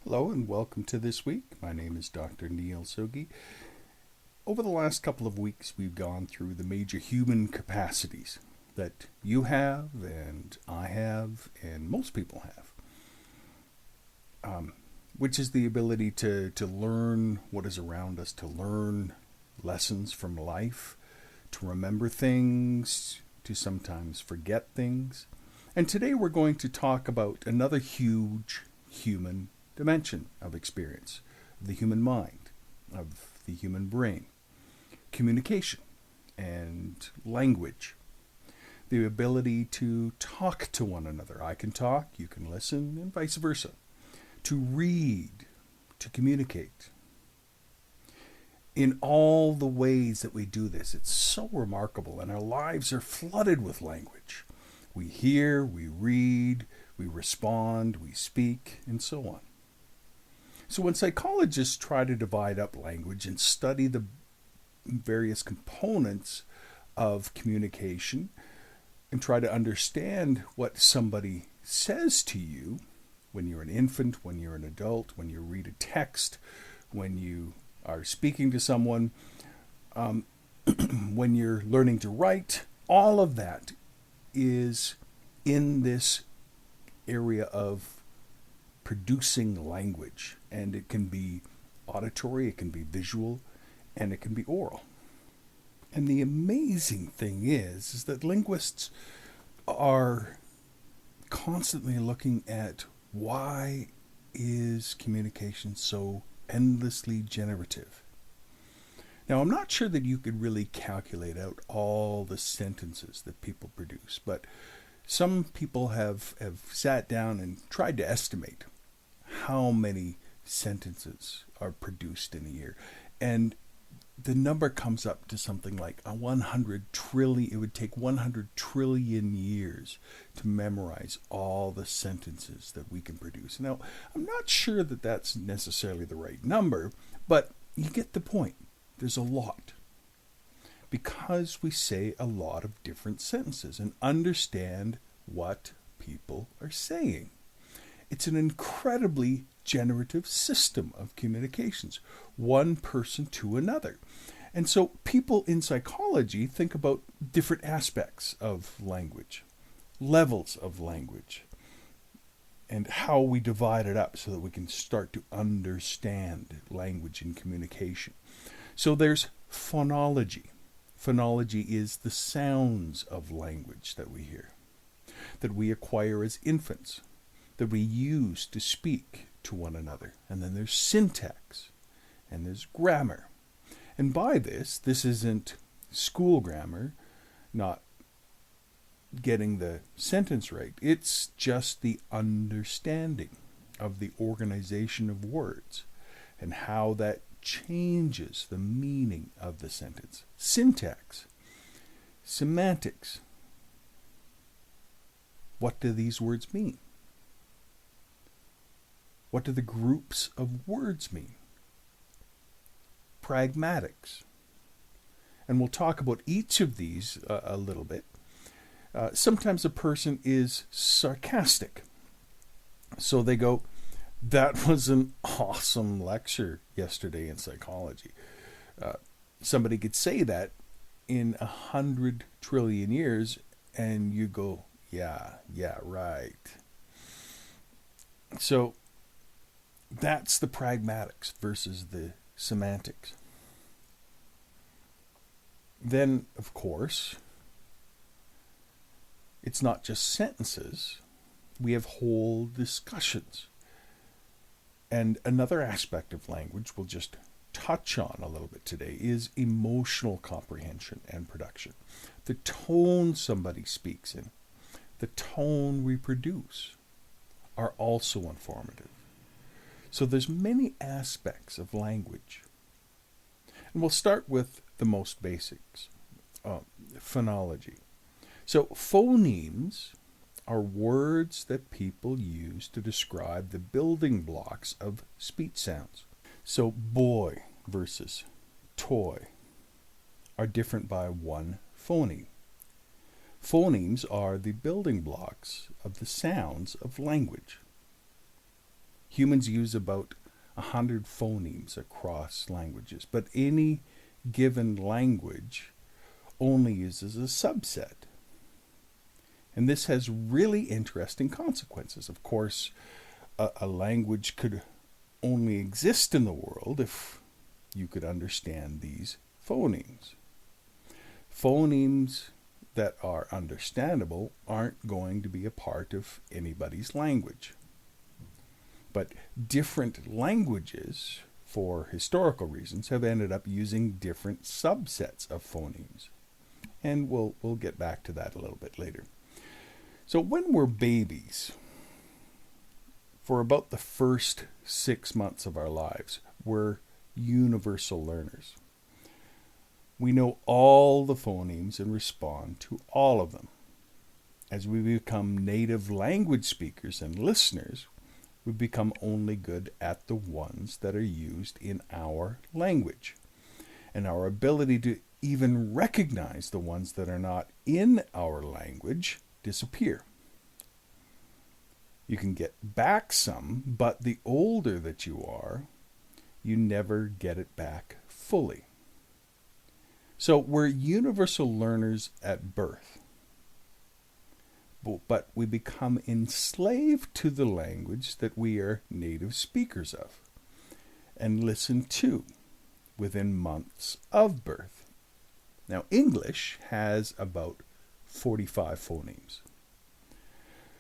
Hello and welcome to This Week. My name is Dr. Neil Soggie. Over the last couple of weeks, we've gone through the major human capacities that you have and I have and most people have, which is the ability to learn what is around us, to learn lessons from life, to remember things, to sometimes forget things. And today we're going to talk about another huge human dimension of experience, of the human mind, of the human brain, communication and language, the ability to talk to one another. I can talk, you can listen, and vice versa. To read, to communicate. In all the ways that we do this, it's so remarkable, and our lives are flooded with language. We hear, we read, we respond, we speak, and so on. So when psychologists try to divide up language and study the various components of communication and try to understand what somebody says to you when you're an infant, when you're an adult, when you read a text, when you are speaking to someone, when you're learning to write, all of that is in this area of producing language. And it can be auditory, it can be visual, and it can be oral. And the amazing thing is that linguists are constantly looking at why is communication so endlessly generative. Now, I'm not sure that you could really calculate out all the sentences that people produce, but some people have sat down and tried to estimate how many sentences are produced in a year. And the number comes up to something like 100 trillion. It would take 100 trillion years to memorize all the sentences that we can produce. Now, I'm not sure that that's necessarily the right number, but you get the point. There's a lot. Because we say a lot of different sentences and understand what people are saying. It's an incredibly generative system of communications, one person to another. And so people in psychology think about different aspects of language, levels of language, and how we divide it up so that we can start to understand language and communication. So there's phonology. Phonology is the sounds of language that we hear, that we acquire as infants, that we use to speak to one another. And then there's syntax, and there's grammar. And by this isn't school grammar, not getting the sentence right. It's just the understanding of the organization of words and how that changes the meaning of the sentence. Syntax, semantics. What do these words mean? What do the groups of words mean? Pragmatics. And we'll talk about each of these a little bit. Sometimes a person is sarcastic. So they go, that was an awesome lecture yesterday in psychology. Somebody could say that in 100 trillion years, and you go, yeah, right. So that's the pragmatics versus the semantics. Then, of course, it's not just sentences. We have whole discussions. And another aspect of language we'll just touch on a little bit today is emotional comprehension and production. The tone somebody speaks in, the tone we produce are also informative. So there's many aspects of language. And we'll start with the most basics, phonology. So phonemes are words that people use to describe the building blocks of speech sounds. So boy versus toy are different by one phoneme. Phonemes are the building blocks of the sounds of language. Humans use about 100 phonemes across languages, but any given language only uses a subset. And this has really interesting consequences. Of course, a language could only exist in the world if you could understand these phonemes. Phonemes that are understandable aren't going to be a part of anybody's language. But different languages, for historical reasons, have ended up using different subsets of phonemes. And we'll get back to that a little bit later. So when we're babies, for about the first 6 months of our lives, we're universal learners. We know all the phonemes and respond to all of them. As we become native language speakers and listeners, we become only good at the ones that are used in our language. And our ability to even recognize the ones that are not in our language disappear. You can get back some, but the older that you are, you never get it back fully. So we're universal learners at birth, but we become enslaved to the language that we are native speakers of and listen to within months of birth. Now, English has about 45 phonemes.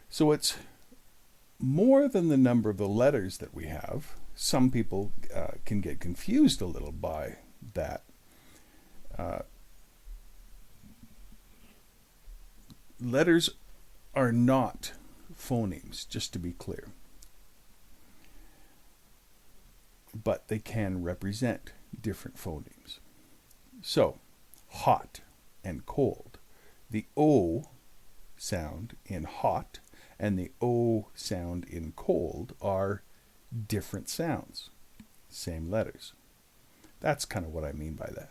So it's more than the number of the letters that we have. Some people can get confused a little by that. Letters are not phonemes, just to be clear. But they can represent different phonemes. So, hot and cold. The O sound in hot and the O sound in cold are different sounds, same letters. That's kind of what I mean by that.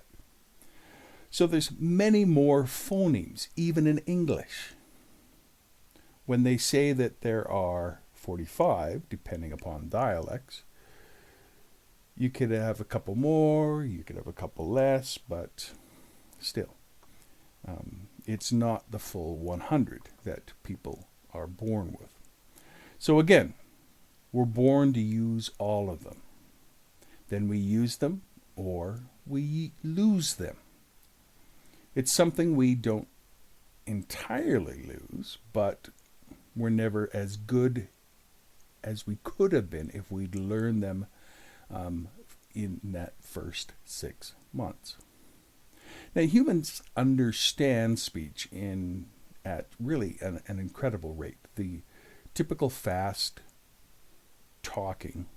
So there's many more phonemes, even in English. When they say that there are 45, depending upon dialects, you could have a couple more, you could have a couple less, but still, it's not the full 100 that people are born with. So again, we're born to use all of them. Then we use them or we lose them. It's something we don't entirely lose, but we're never as good as we could have been if we'd learned them in that first 6 months. Now, humans understand speech at really an incredible rate. The typical fast talking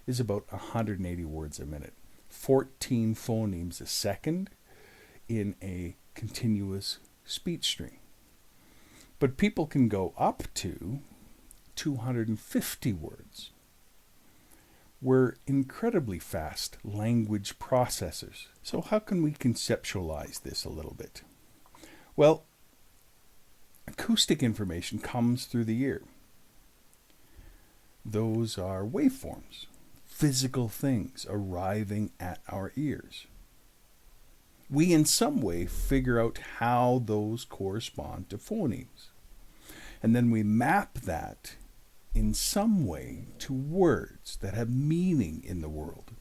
is about 180 words a minute, 14 phonemes a second in a continuous speech stream. But people can go up to 250 words. We're incredibly fast language processors. So how can we conceptualize this a little bit? Well, acoustic information comes through the ear. Those are waveforms, physical things arriving at our ears. We in some way figure out how those correspond to phonemes. And then we map that in some way to words that have meaning in the world.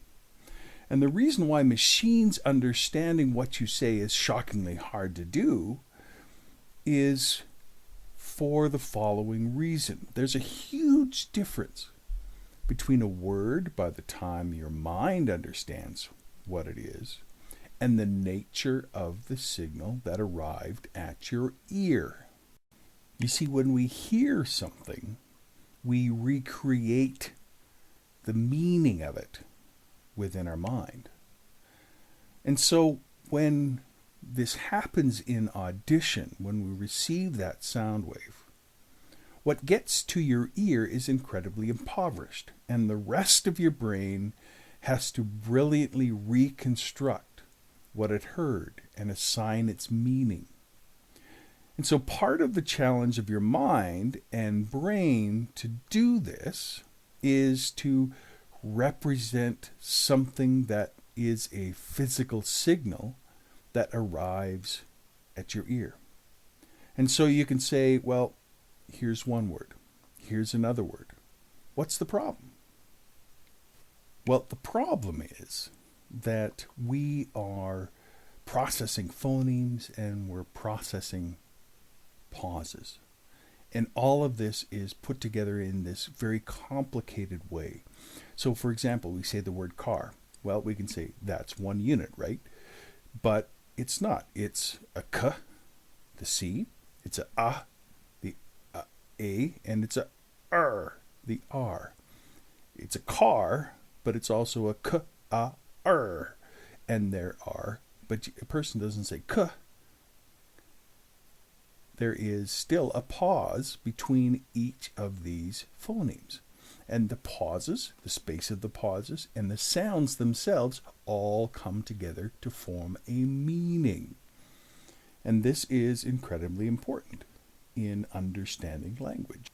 And the reason why machines understanding what you say is shockingly hard to do is for the following reason. There's a huge difference between a word by the time your mind understands what it is and the nature of the signal that arrived at your ear. You see, when we hear something, we recreate the meaning of it within our mind. And so when this happens in audition, when we receive that sound wave, what gets to your ear is incredibly impoverished, and the rest of your brain has to brilliantly reconstruct what it heard and assign its meaning. And so part of the challenge of your mind and brain to do this is to represent something that is a physical signal that arrives at your ear. And so you can say, well, here's one word, here's another word. What's the problem? Well, the problem is that we are processing phonemes and we're processing pauses. And all of this is put together in this very complicated way. So, for example, we say the word car. Well, we can say that's one unit, right? But it's not. It's a k, the C. It's a, the a, and it's a the r. It's a car, but it's also a k, a, r. And there are, but a person doesn't say k. There is still a pause between each of these phonemes. And the pauses, the space of the pauses, and the sounds themselves all come together to form a meaning. And this is incredibly important in understanding language.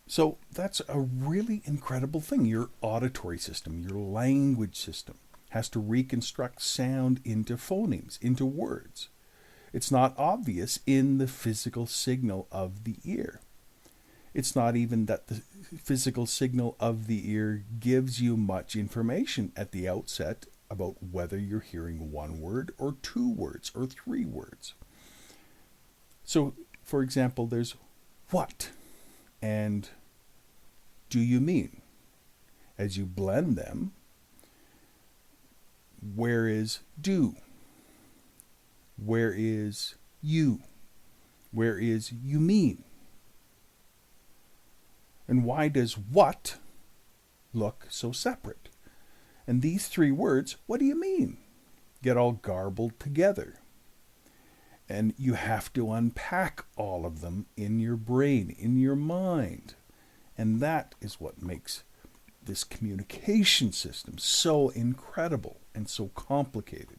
So that's a really incredible thing. Your auditory system, your language system, has to reconstruct sound into phonemes, into words. It's not obvious in the physical signal of the ear. It's not even that the physical signal of the ear gives you much information at the outset about whether you're hearing one word or two words or three words. So, for example, there's what and do you mean? As you blend them, where is do? Where is you? Where is you mean? And why does what look so separate? And these three words, what do you mean? Get all garbled together. And you have to unpack all of them in your brain, in your mind. And that is what makes this communication system so incredible and so complicated.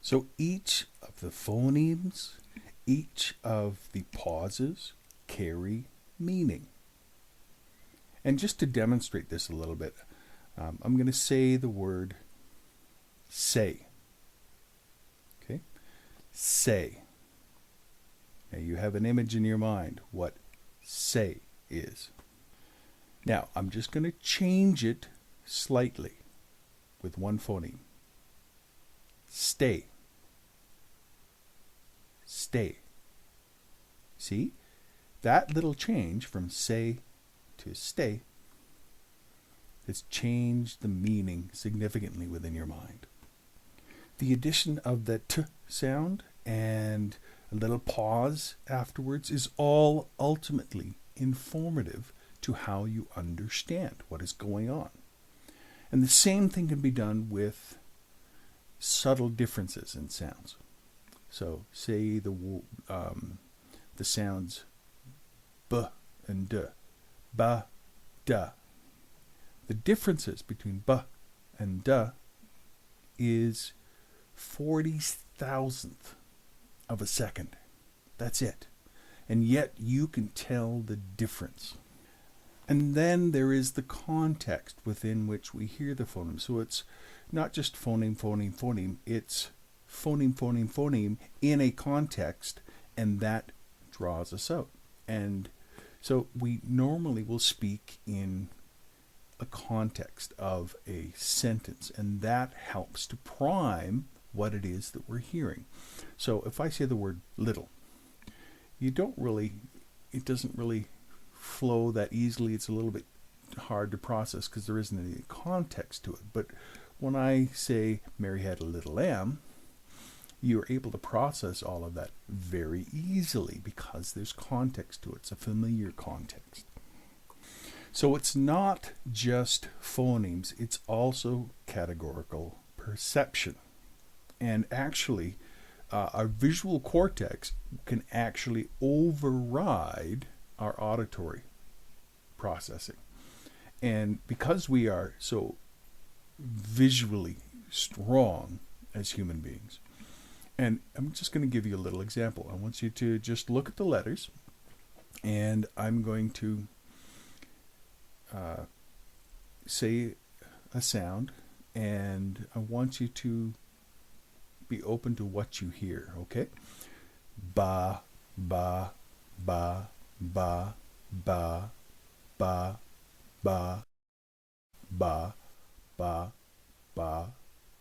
So each of the phonemes, each of the pauses carry meaning. And just to demonstrate this a little bit, I'm going to say the word say. Okay? Say. Now you have an image in your mind what say is. Now I'm just going to change it slightly with one phoneme. Stay. Stay. See? That little change from say to stay has changed the meaning significantly within your mind. The addition of the t sound and a little pause afterwards is all ultimately informative to how you understand what is going on. And the same thing can be done with subtle differences in sounds. So say the sounds b and d, ba, da. The differences between b and da is 40,000th of a second. That's it. And yet you can tell the difference. And then there is the context within which we hear the phoneme. So it's not just phoneme, phoneme, phoneme. It's phoneme, phoneme, phoneme in a context, and that draws us out. And so we normally will speak in a context of a sentence, and that helps to prime what it is that we're hearing. So if I say the word little, it doesn't really flow that easily. It's a little bit hard to process because there isn't any context to it. But when I say Mary had a little lamb, you're able to process all of that very easily because there's context to it. It's a familiar context. So it's not just phonemes, it's also categorical perception. And actually, our visual cortex can actually override our auditory processing. And because we are so visually strong as human beings, and I'm just going to give you a little example. I want you to just look at the letters, and I'm going to say a sound, and I want you to be open to what you hear, okay? Ba, ba, ba, ba, ba, ba, ba, ba, ba, ba,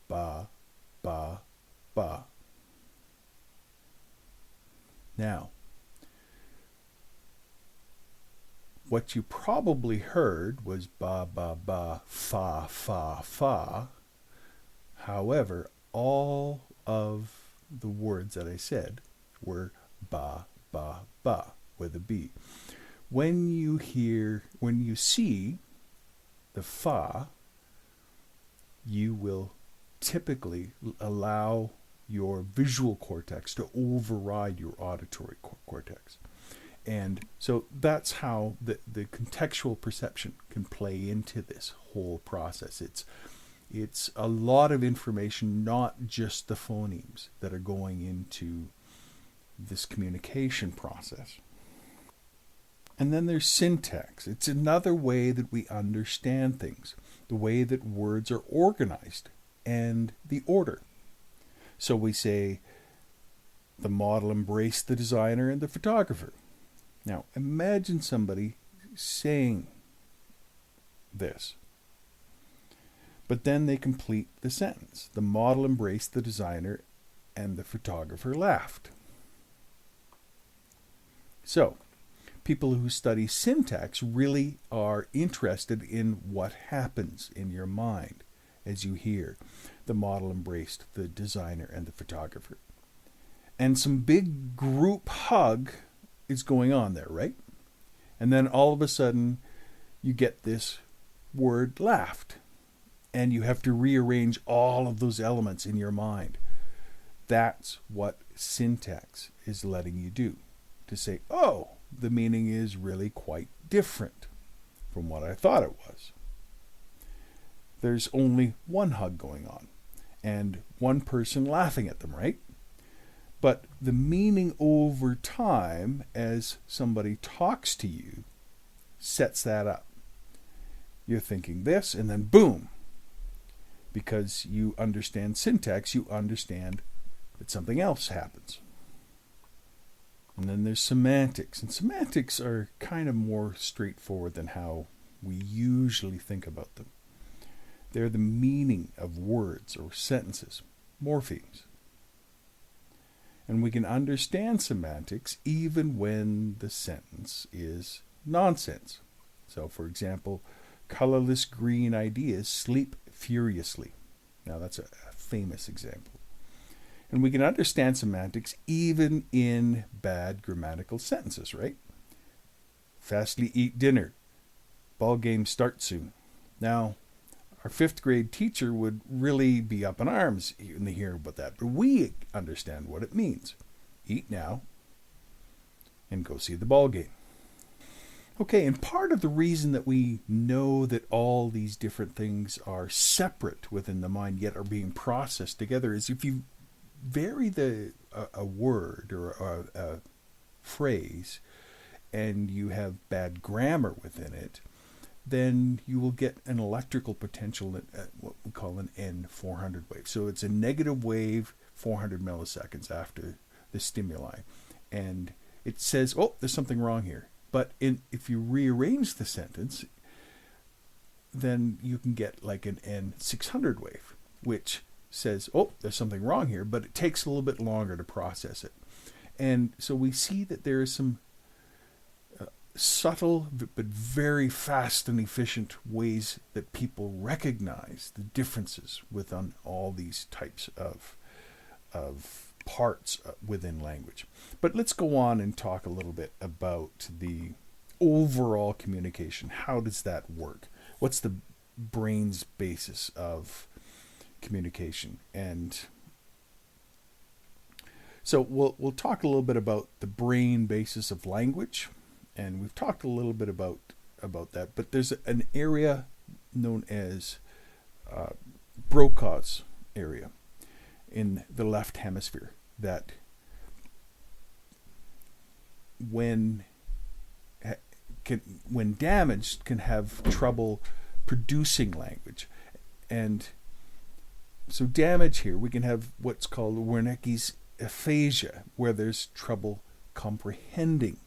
ba, ba, ba. Now, what you probably heard was ba, ba, ba, fa, fa, fa. However, all of the words that I said were ba, ba, ba with a B. When you see the fa, you will typically allow your visual cortex to override your auditory cortex. And so that's how the contextual perception can play into this whole process. It's a lot of information, not just the phonemes, that are going into this communication process. And then there's syntax. It's another way that we understand things, the way that words are organized and the order. So we say the model embraced the designer and the photographer. Now imagine somebody saying this, but then they complete the sentence. The model embraced the designer and the photographer laughed. So people who study syntax really are interested in what happens in your mind as you hear the model embraced the designer and the photographer. And some big group hug is going on there, right? And then all of a sudden you get this word laughed, and you have to rearrange all of those elements in your mind. That's what syntax is letting you do, to say, oh, the meaning is really quite different from what I thought it was. There's only one hug going on and one person laughing at them, right? But the meaning over time, as somebody talks to you, sets that up. You're thinking this, and then boom. Because you understand syntax, you understand that something else happens. And then there's semantics. And semantics are kind of more straightforward than how we usually think about them. They're the meaning of words or sentences, morphemes. And we can understand semantics even when the sentence is nonsense. So, for example, colorless green ideas sleep furiously. Now, that's a famous example. And we can understand semantics even in bad grammatical sentences, right? Fastly eat dinner. Ball game starts soon. Now, our 5th grade teacher would really be up in arms when they hear about that. But we understand what it means. Eat now and go see the ball game. Okay, and part of the reason that we know that all these different things are separate within the mind yet are being processed together is if you vary a word or a phrase and you have bad grammar within it, then you will get an electrical potential at what we call an N400 wave. So it's a negative wave 400 milliseconds after the stimuli. And it says, oh, there's something wrong here. But if you rearrange the sentence, then you can get like an N600 wave, which says, oh, there's something wrong here, but it takes a little bit longer to process it. And so we see that there is some subtle but very fast and efficient ways that people recognize the differences within all these types of parts within language. But let's go on and talk a little bit about the overall communication. How does that work? What's the brain's basis of communication? And so we'll talk a little bit about the brain basis of language. And we've talked a little bit about that, but there's an area known as Broca's area in the left hemisphere that when when damaged, can have trouble producing language. And so damage here, we can have what's called Wernicke's aphasia, where there's trouble comprehending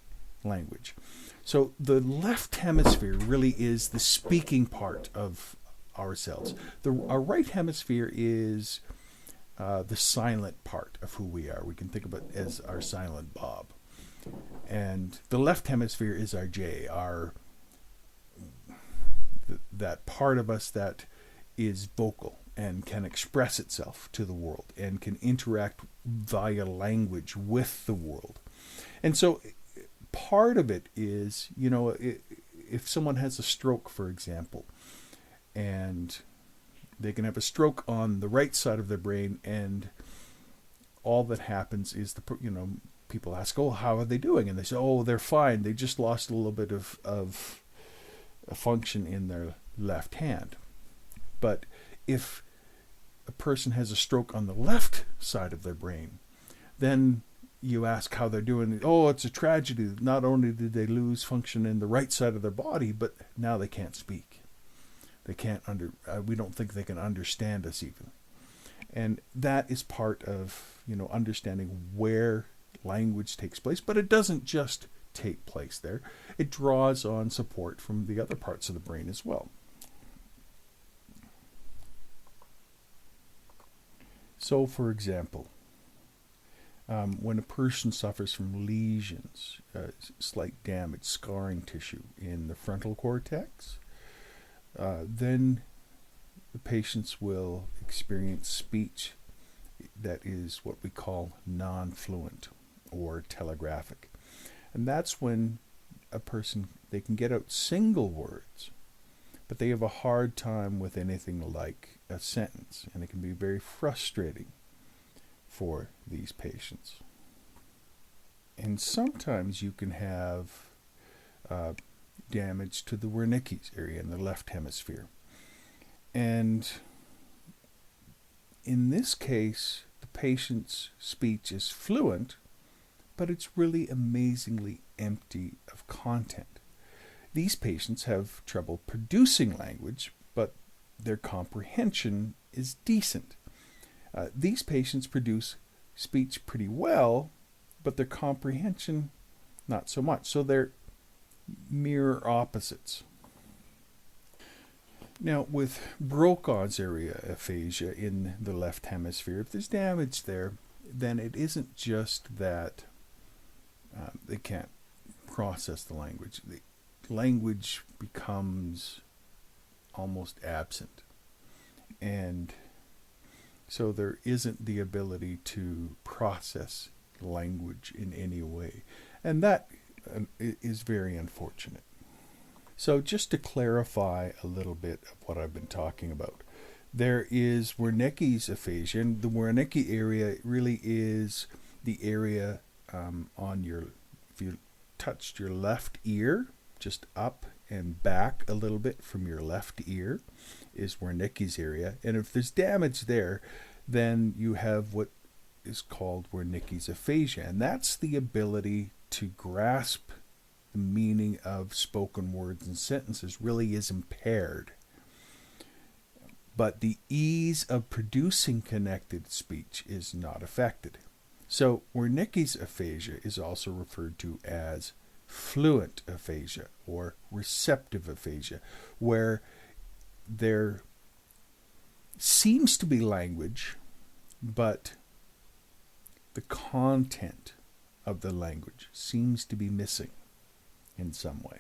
language. So the left hemisphere really is the speaking part of ourselves. Our right hemisphere is the silent part of who we are. We can think of it as our silent Bob. And the left hemisphere is our J, that part of us that is vocal and can express itself to the world and can interact via language with the world. And so part of it is, if someone has a stroke, for example, and they can have a stroke on the right side of their brain, and all that happens is people ask, oh, how are they doing? And they say, oh, they're fine. They just lost a little bit of a function in their left hand. But if a person has a stroke on the left side of their brain, then you ask how they're doing. Oh, it's a tragedy. Not only did they lose function in the right side of their body, but now they can't speak. They can't we don't think they can understand us even. And that is part of, understanding where language takes place. But it doesn't just take place there. It draws on support from the other parts of the brain as well. So, for example, when a person suffers from lesions, slight damage, scarring tissue in the frontal cortex, then the patients will experience speech that is what we call non-fluent or telegraphic. And that's when a person, they can get out single words, but they have a hard time with anything like a sentence, and it can be very frustrating for these patients. And sometimes you can have damage to the Wernicke's area in the left hemisphere. And in this case, the patient's speech is fluent, but it's really amazingly empty of content. These patients have trouble producing language, but their comprehension is decent. These patients produce speech pretty well, but their comprehension not so much. So they're mirror opposites. Now, with Broca's area aphasia in the left hemisphere, if there's damage there, then it isn't just that they can't process the language. The language becomes almost absent. And so there isn't the ability to process language in any way. And that is very unfortunate. So just to clarify a little bit of what I've been talking about, there is Wernicke's aphasia. And the Wernicke area really is the area if you touched your left ear, just up and back a little bit from your left ear is Wernicke's area. And if there's damage there, then you have what is called Wernicke's aphasia. And that's the ability to grasp the meaning of spoken words and sentences really is impaired. But the ease of producing connected speech is not affected. So Wernicke's aphasia is also referred to as fluent aphasia or receptive aphasia, where there seems to be language, but the content of the language seems to be missing in some way.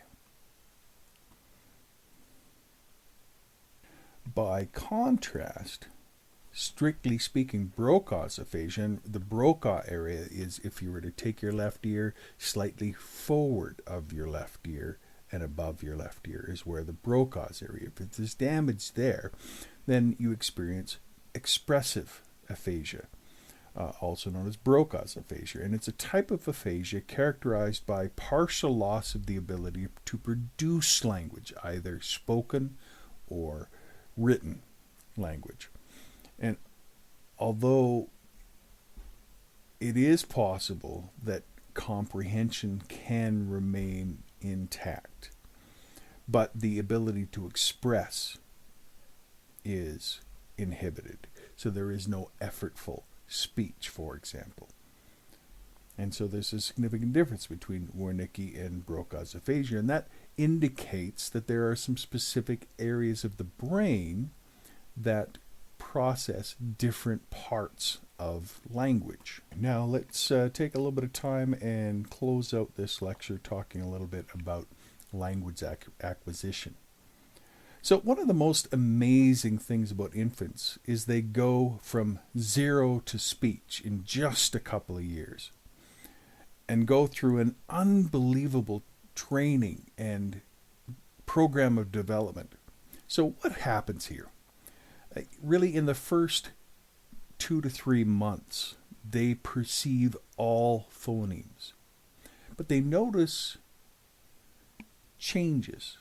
By contrast, strictly speaking, Broca's aphasia, and the Broca area is if you were to take your left ear slightly forward of your left ear and above your left ear is where the Broca's area. If there's damage there, then you experience expressive aphasia, also known as Broca's aphasia. And it's a type of aphasia characterized by partial loss of the ability to produce language, either spoken or written language. And although it is possible that comprehension can remain intact. But the ability to express is inhibited. So there is no effortful speech, for example. And so there's a significant difference between Wernicke and Broca's aphasia, and that indicates that there are some specific areas of the brain that process different parts of language. Now let's take a little bit of time and close out this lecture talking a little bit about language acquisition. So one of the most amazing things about infants is they go from 0 to speech in just a couple of years and go through an unbelievable training and program of development. So what happens here? Really, in the first 2 to 3 months, they perceive all phonemes, but they notice changes.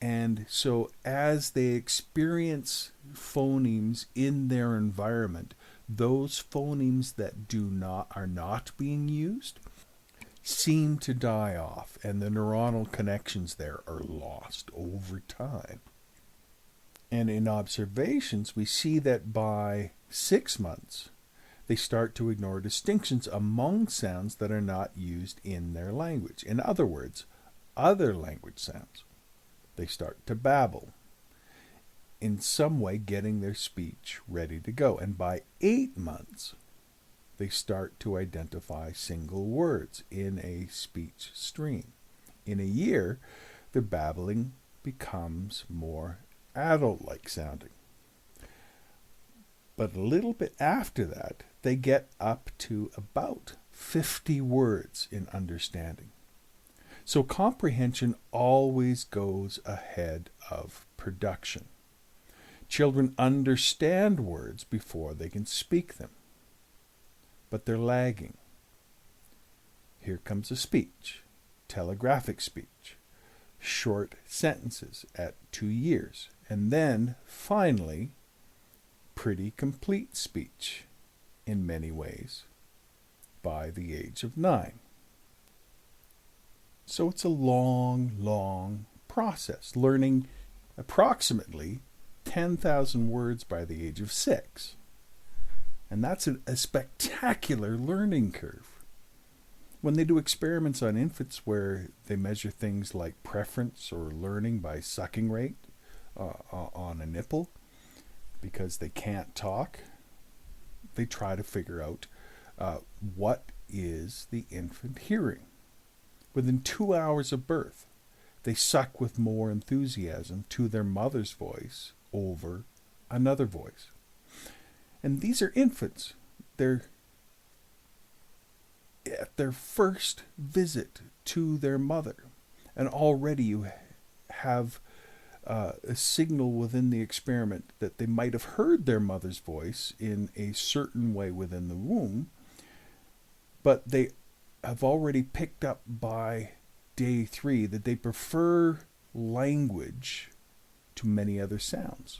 And so as they experience phonemes in their environment, those phonemes that are not being used seem to die off, and the neuronal connections there are lost over time. And in observations, we see that by 6 months, they start to ignore distinctions among sounds that are not used in their language. In other words, other language sounds. They start to babble, in some way getting their speech ready to go. And by 8 months, they start to identify single words in a speech stream. In a year, their babbling becomes more adult-like sounding. But a little bit after that, they get up to about 50 words in understanding. So comprehension always goes ahead of production. Children understand words before they can speak them, but they're lagging. Here comes a speech, telegraphic speech, short sentences at 2 years, and then, finally, pretty complete speech, in many ways, by the age of 9. So it's a long, long process, learning approximately 10,000 words by the age of 6. And that's a spectacular learning curve. When they do experiments on infants where they measure things like preference or learning by sucking rate on a nipple, because they can't talk, they try to figure out what is the infant hearing. Within 2 hours of birth, they suck with more enthusiasm to their mother's voice over another voice. And these are infants. They're at their first visit to their mother. And already you have a signal within the experiment that they might have heard their mother's voice in a certain way within the womb, but they have already picked up by day 3 that they prefer language to many other sounds,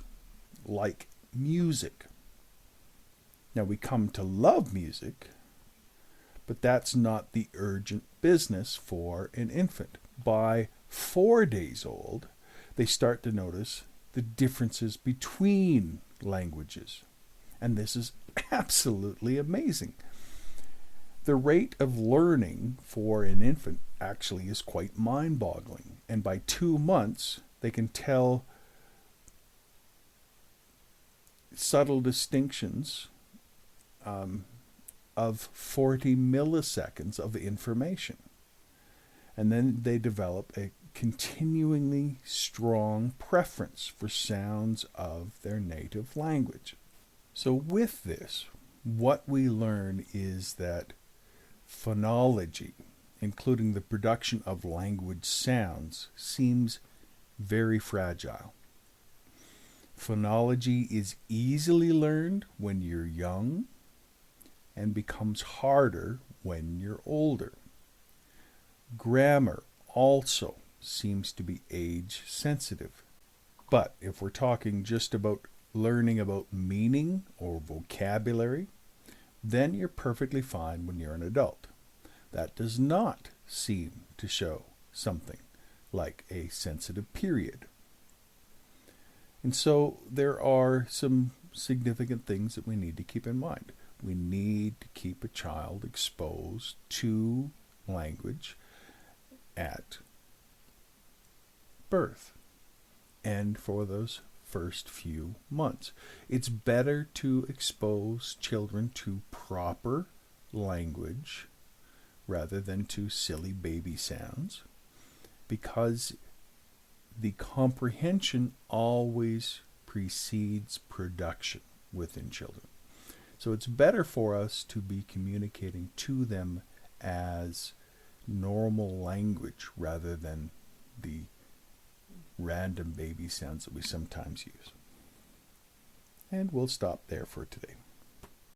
like music. Now we come to love music, but that's not the urgent business for an infant. By 4 days old, they start to notice the differences between languages. And this is absolutely amazing. The rate of learning for an infant actually is quite mind-boggling. And by 2 months, they can tell subtle distinctions of 40 milliseconds of information. And then they develop a continuingly strong preference for sounds of their native language. So with this, what we learn is that phonology, including the production of language sounds, seems very fragile. Phonology is easily learned when you're young and becomes harder when you're older. Grammar also seems to be age sensitive. But if we're talking just about learning about meaning or vocabulary, then you're perfectly fine when you're an adult. That does not seem to show something like a sensitive period. And so there are some significant things that we need to keep in mind. We need to keep a child exposed to language at birth and for those first few months. It's better to expose children to proper language rather than to silly baby sounds, because the comprehension always precedes production within children. So it's better for us to be communicating to them as normal language rather than the random baby sounds that we sometimes use. And we'll stop there for today.